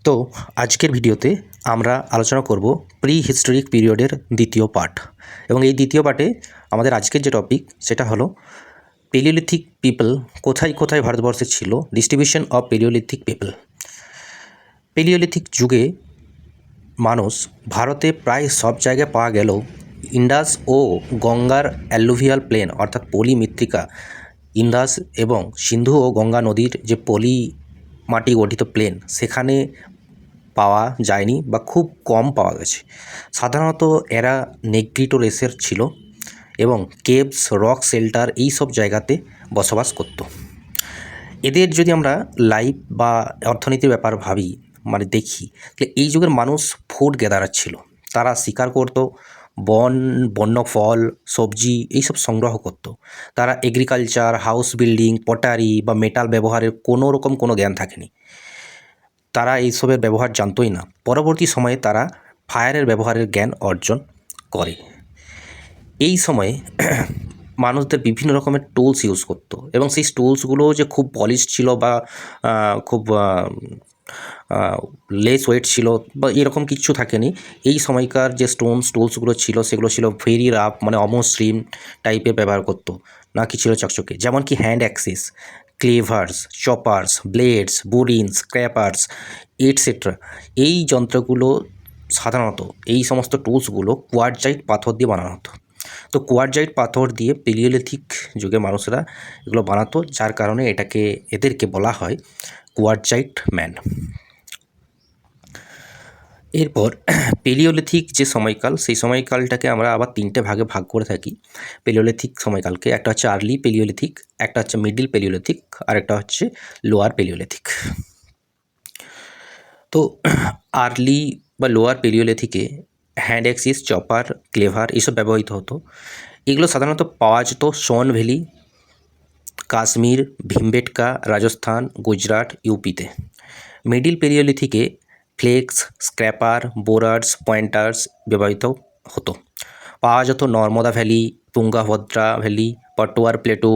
তো আজকের ভিডিওতে আমরা আলোচনা করব প্রি হিস্টোরিক পিরিয়ডের দ্বিতীয় পার্ট। এবং এই দ্বিতীয় পার্টে আমাদের আজকের যে টপিক সেটা হলো পেলিওলিথিক পিপল কোথায় কোথায় ভারতবর্ষে ছিল, distribution of Palaeolithic people. Palaeolithic যুগে মানুষ ভারতে প্রায় সব জায়গায় পাওয়া গেলেও ইন্ডাস ও গঙ্গার অ্যালুভিয়াল প্লেন অর্থাৎ পলি মৃত্তিকা, ইন্দাস এবং সিন্ধু ও গঙ্গা নদীর যে পলি মাটি গঠিত প্লেন সেখানে পাওয়া যায়নি বা খুব কম পাওয়া গেছে। সাধারণত এরা নেগ্রিটো রেসের ছিল এবং কেভস, রক শেল্টার এই সব জায়গাতে বসবাস করত। এদের যদি আমরা লাইফ বা অর্থনীতির ব্যাপার ভাবি দেখি, তাহলে এই যুগের মানুষ ফুড গ্যাদারার ছিল। তারা শিকার করত, বন্য ফল, সবজি এইসব সংগ্রহ করত। তারা এগ্রিকালচার, হাউস বিল্ডিং, পটারি বা মেটাল ব্যবহারের কোনো জ্ঞান থাকেনি। তারা এইসবের ব্যবহার জানতই না। পরবর্তী সময়ে তারা ফায়ারের ব্যবহারের জ্ঞান অর্জন করে। এই সময়ে মানুষদের বিভিন্ন রকমের টুলস ইউজ করত এবং সেই টুলসগুলো যে খুব পলিশ ছিল বা খুব লেস ওয়েট ছিল বা এরকম কিচ্ছু থাকেনি। এই সময়কার যে টুলসগুলো ছিল সেগুলো ছিল ভেরি রাফ, অমসৃণ টাইপের ব্যবহার করতো, না কি ছিল চকচকে। যেমন কি হ্যান্ড অ্যাক্সিস, ক্লেভার্স, চপার্স, ব্লেডস, বুরিন, স্ক্র্যাপার্স এটসেট্রা। এই যন্ত্রগুলো সাধারণত এই সমস্ত টুলসগুলো কোয়ার্টজাইট পাথর দিয়ে বানানো হতো। তো কোয়ার্টজাইট পাথর দিয়ে পেলিওলিথিক যুগে মানুষরা এগুলো বানাতো, যার কারণে এদেরকে বলা হয় কোয়ার্টজাইট ম্যান। এরপর পেলিওলিথিক যে সময়কাল, সেই সময়কালটাকে আমরা আবার তিনটে ভাগে ভাগ করে থাকি। পেলিওলিথিক সময়কালকে একটা হচ্ছে আর্লি পেলিওলিথিক, একটা হচ্ছে মিডল পেলিওলিথিক, আর একটা হচ্ছে লোয়ার পেলিওলিথিক। তো আর্লি বা লোয়ার পেলিওলিথিকে হ্যান্ড অ্যাক্সিস, চপার, ক্লেভার এইসব ব্যবহৃত হতো। এগুলো সাধারণত পাওয়া যেত সোন ভ্যালি, কাশ্মীর, ভীমবেটকা, রাজস্থান, গুজরাট, ইউপিতে। মিডিল পেলিওলিথিকে ফ্লেক্স, স্ক্র্যাপার, বোরার্স, পয়েন্টার্স ব্যবহৃত হতো। পাওয়া যেত Narmada valley, Tungabhadra valley, Potwar plateau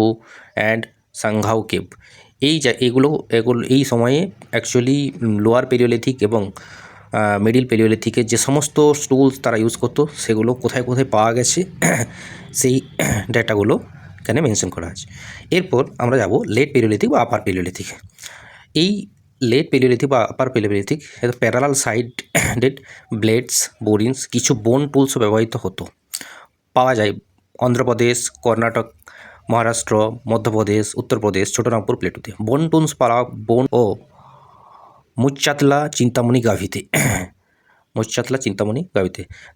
and Sanghao cave. এগুলো এই সময়ে অ্যাকচুয়ালি লোয়ার পেলিওলিথিক এবং মিডিল পেলিওলিথিকের যে সমস্ত টুলস তারা ইউজ করতো সেগুলো কোথায় কোথায় পাওয়া গেছে সেই ডেটাগুলো এখানে মেনশন করা আছে। এরপর আমরা যাব লেট পেলিওলিথিক বা আপার পেলিওলিথিক। এই লেট পেলিওলিথিক বা আপার পেলিওলিথিক প্যারালাল সাইডেড ব্লেডস, বোরিন্স, কিছু বোন টুলসও ব্যবহৃত হতো। পাওয়া যায় অন্ধ্রপ্রদেশ, কর্ণাটক, মহারাষ্ট্র, মধ্যপ্রদেশ, উত্তরপ্রদেশ, ছোটনাগপুর প্লেটুতে। বোন টুলস বোন ও মুচ্চাতলা, চিন্তামণি গাভিতে।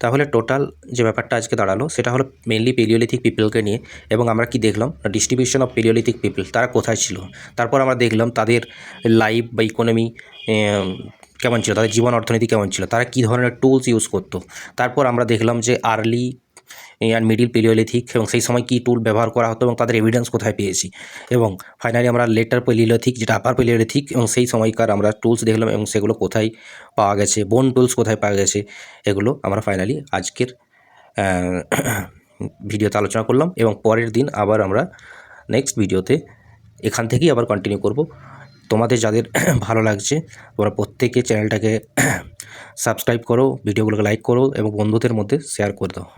তাহলে টোটাল যে ব্যাপারটা আজকে দাঁড়ালো সেটা হলো মেনলি পেলিওলিথিক পিপলকে নিয়ে। এবং আমরা কি দেখলাম, ডিস্ট্রিবিউশন অফ পেলিওলিথিক পিপল, তারা কোথায় ছিল। তারপর আমরা দেখলাম তাদের লাইফ বা ইকোনমি কেমন ছিল, তাদের জীবন অর্থনীতি কেমন ছিল, তারা কী ধরনের টুলস ইউজ করতো। তারপর আমরা দেখলাম যে আর্লি অ্যান্ড মিডিল পেলিওলিথিক এবং সেই সময় কী টুল ব্যবহার করা হতো এবং তাদের এভিডেন্স কোথায় পেয়েছি। এবং ফাইনালি আমরা লেটার পেলিওলিথিক যেটা আপার পেলিওলিথিক এবং সেই সময়কার আমরা টুলস দেখলাম এবং সেগুলো কোথায় পাওয়া গেছে, বোন টুলস কোথায় পাওয়া গেছে, এগুলো আমরা ফাইনালি আজকের ভিডিওতে আলোচনা করলাম। এবং পরের দিন আবার আমরা নেক্সট ভিডিওতে এখান থেকেই আবার কন্টিনিউ করব। তোমাদের যাদের ভালো লাগছে তোমরা প্রত্যেকে চ্যানেলটাকে সাবস্ক্রাইব করো, ভিডিওগুলোকে লাইক করো এবং বন্ধুদের মধ্যে শেয়ার করে দাও।